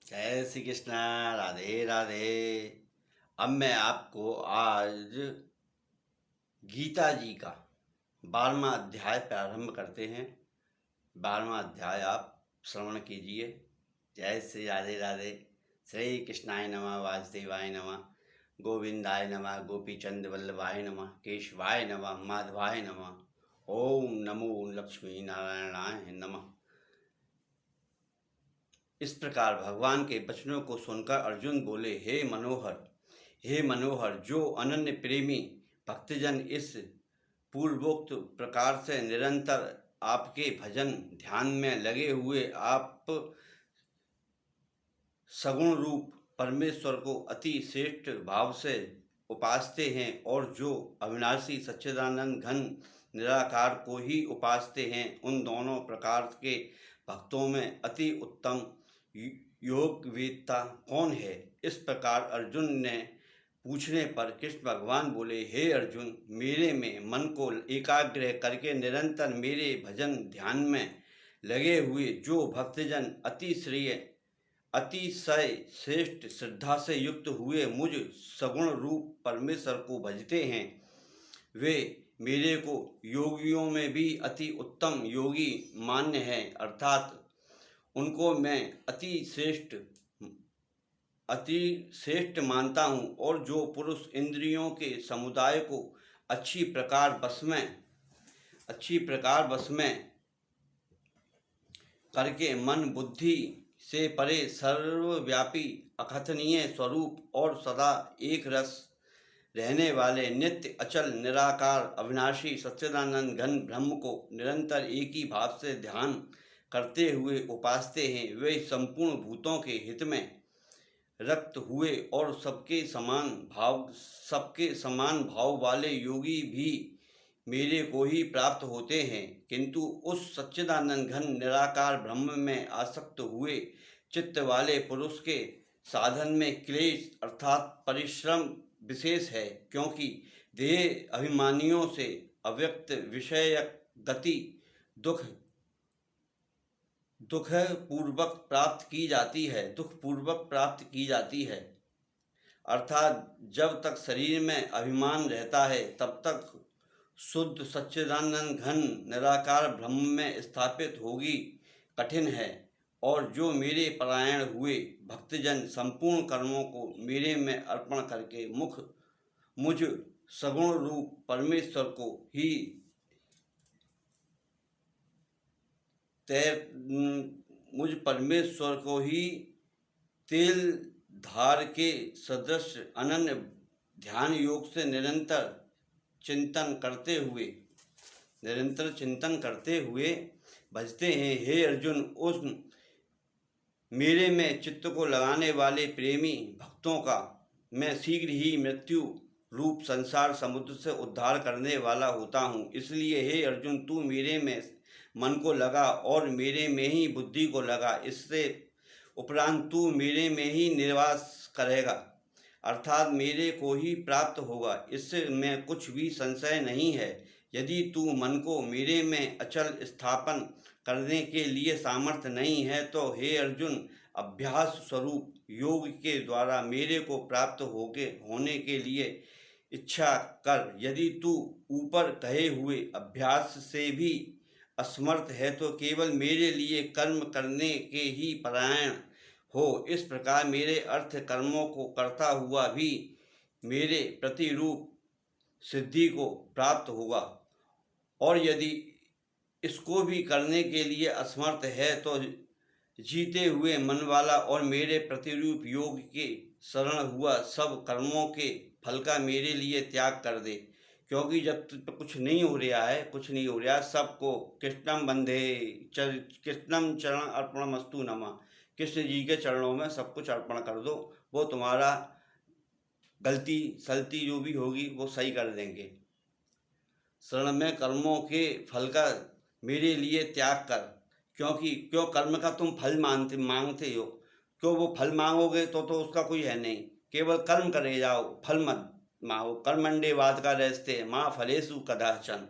जय श्री कृष्ण। राधे राधे। अब मैं आपको आज गीता जी का 12वां अध्याय प्रारंभ करते हैं। 12वां अध्याय आप श्रवण कीजिए। जय श्री राधे राधे। श्री कृष्णाय नमः, वासुदेवाय नमः, गोविंदाय नमः, गोपीचंद वल्लभाय नमः, केशवाय नमः, माधवाय नमः। ओम नमो लक्ष्मी नारायणाय नमः। इस प्रकार भगवान के वचनों को सुनकर अर्जुन बोले, हे मनोहर, जो अनन्य प्रेमी भक्तजन इस पूर्वोक्त प्रकार से निरंतर आपके भजन ध्यान में लगे हुए आप सगुण रूप परमेश्वर को अति श्रेष्ठ भाव से उपासते हैं और जो अविनाशी सच्चिदानंद घन निराकार को ही उपासते हैं, उन दोनों प्रकार के भक्तों में अति उत्तम योगवेत्ता कौन है? इस प्रकार अर्जुन ने पूछने पर कृष्ण भगवान बोले, हे अर्जुन, मेरे में मन को एकाग्र करके निरंतर मेरे भजन ध्यान में लगे हुए जो भक्तजन अतिशय श्रेष्ठ श्रद्धा से युक्त हुए मुझ सगुण रूप परमेश्वर को भजते हैं, वे मेरे को योगियों में भी अति उत्तम योगी मान्य है। अर्थात उनको मैं अति श्रेष्ठ मानता हूँ। और जो पुरुष इंद्रियों के समुदाय को अच्छी प्रकार बस में करके मन बुद्धि से परे सर्वव्यापी अकथनीय स्वरूप और सदा एक रस रहने वाले नित्य अचल निराकार अविनाशी सच्चिदानंद घन ब्रह्म को निरंतर एक ही भाव से ध्यान करते हुए उपासते हैं, वे संपूर्ण भूतों के हित में रक्त हुए और सबके समान भाव वाले योगी भी मेरे को ही प्राप्त होते हैं। किंतु उस सच्चिदानंद घन निराकार ब्रह्म में आसक्त हुए चित्त वाले पुरुष के साधन में क्लेश अर्थात परिश्रम विशेष है, क्योंकि देह अभिमानियों से अव्यक्त विषय गति दुखपूर्वक प्राप्त की जाती है। अर्थात जब तक शरीर में अभिमान रहता है तब तक शुद्ध सच्चिदानंद घन निराकार ब्रह्म में स्थापित होगी कठिन है। और जो मेरे परायण हुए भक्तजन संपूर्ण कर्मों को मेरे में अर्पण करके मुझ सगुण रूप परमेश्वर को ही तेल धार के सदृश अनन्य ध्यान योग से निरंतर चिंतन करते हुए भजते हैं। हे अर्जुन, उस मेरे में चित्त को लगाने वाले प्रेमी भक्तों का मैं शीघ्र ही मृत्यु रूप संसार समुद्र से उद्धार करने वाला होता हूँ। इसलिए हे अर्जुन, तू मेरे में मन को लगा और मेरे में ही बुद्धि को लगा। इससे उपरांत तू मेरे में ही निवास करेगा, अर्थात मेरे को ही प्राप्त होगा, इससे मैं कुछ भी संशय नहीं है। यदि तू मन को मेरे में अचल स्थापन करने के लिए सामर्थ्य नहीं है तो हे अर्जुन, अभ्यास स्वरूप योग के द्वारा मेरे को प्राप्त होने के लिए इच्छा कर। यदि तू ऊपर कहे हुए अभ्यास से भी असमर्थ है तो केवल मेरे लिए कर्म करने के ही परायण हो। इस प्रकार मेरे अर्थ कर्मों को करता हुआ भी मेरे प्रतिरूप सिद्धि को प्राप्त होगा। और यदि इसको भी करने के लिए असमर्थ है तो जीते हुए मन वाला और मेरे प्रतिरूप योग के शरण हुआ सब कर्मों के फल का मेरे लिए त्याग कर दे। क्योंकि जब तक कुछ नहीं हो रहा, सबको कृष्णम चरण अर्पणमस्तु नमः, कृष्ण जी के चरणों में सब कुछ अर्पण कर दो, वो तुम्हारा गलती सलती जो भी होगी वो सही कर देंगे। शरण में कर्मों के फल का मेरे लिए त्याग कर, क्यों कर्म का तुम फल मांगते हो? क्यों वो फल मांगोगे तो उसका कोई है नहीं। केवल कर्म करे जाओ, फल मत मांगो। कर्मण्डे वाद का रहते माँ फलेसु कदाचन,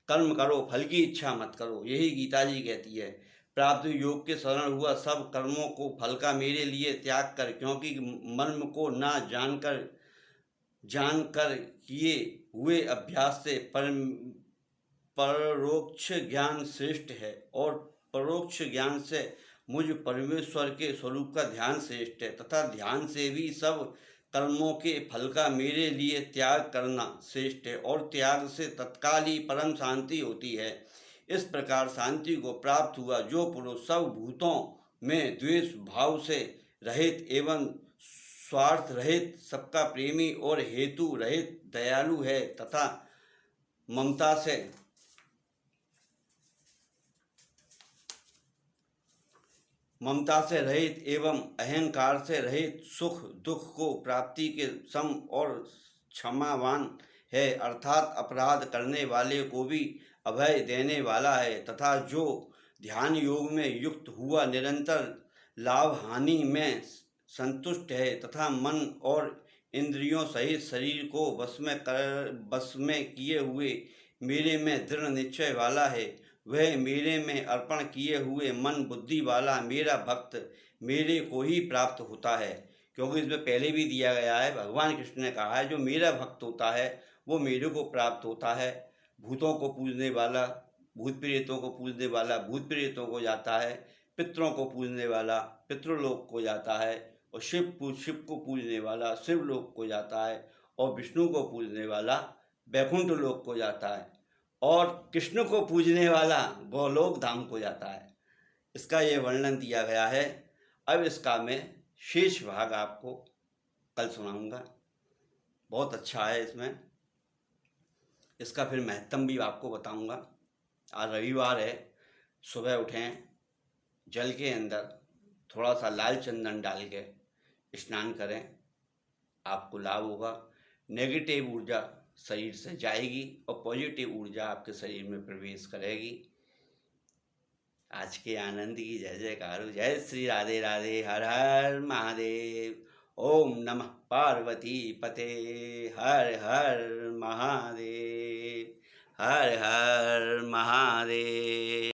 कर्म करो, फल की इच्छा मत करो। यही गीता जी कहती है। प्राप्त योग के शरण हुआ, सब कर्मों को फल का मेरे लिए त्याग कर, क्योंकि मर्म को ना जानकर किए हुए अभ्यास से परोक्ष ज्ञान श्रेष्ठ है, और परोक्ष ज्ञान से मुझ परमेश्वर के स्वरूप का ध्यान श्रेष्ठ है, तथा ध्यान से भी सब कर्मों के फल का मेरे लिए त्याग करना श्रेष्ठ है, और त्याग से तत्काल ही परम शांति होती है। इस प्रकार शांति को प्राप्त हुआ जो पुरुष सब भूतों में द्वेष भाव से रहित एवं स्वार्थ रहित, सबका प्रेमी और हेतु रहित दयालु है, तथा ममता से रहित एवं अहंकार से रहित, सुख दुख को प्राप्ति के सम और क्षमावान है, अर्थात अपराध करने वाले को भी अभय देने वाला है, तथा जो ध्यान योग में युक्त हुआ निरंतर लाभ हानि में संतुष्ट है, तथा मन और इंद्रियों सहित शरीर को बस में किए हुए मेरे में दृढ़ निश्चय वाला है, वह मेरे में अर्पण किए हुए मन बुद्धि वाला मेरा भक्त मेरे को ही प्राप्त होता है। क्योंकि इसमें पहले भी दिया गया है, भगवान कृष्ण ने कहा है जो मेरा भक्त होता है वो मेरे को प्राप्त होता है। भूतों को पूजने वाला भूत प्रेतों को पूजने वाला भूत प्रेतों को जाता है, पितरों को पूजने वाला पितृलोक को जाता है, और शिव को पूजने वाला शिवलोक को जाता है, और विष्णु को पूजने वाला वैकुंठ लोक को जाता है, और कृष्ण को पूजने वाला गोलोक धाम को जाता है। इसका ये वर्णन दिया गया है। अब इसका मैं शेष भाग आपको कल सुनाऊंगा। बहुत अच्छा है, इसमें इसका फिर महत्म भी आपको बताऊंगा। आज रविवार है, सुबह उठें, जल के अंदर थोड़ा सा लाल चंदन डाल के स्नान करें, आपको लाभ होगा। नेगेटिव ऊर्जा शरीर से जाएगी और पॉजिटिव ऊर्जा आपके शरीर में प्रवेश करेगी। आज के आनंद की जय जयकार हो। जय श्री राधे राधे। हर हर महादेव। ओम नमः पार्वती पते। हर हर महादेव। हर हर महादेव।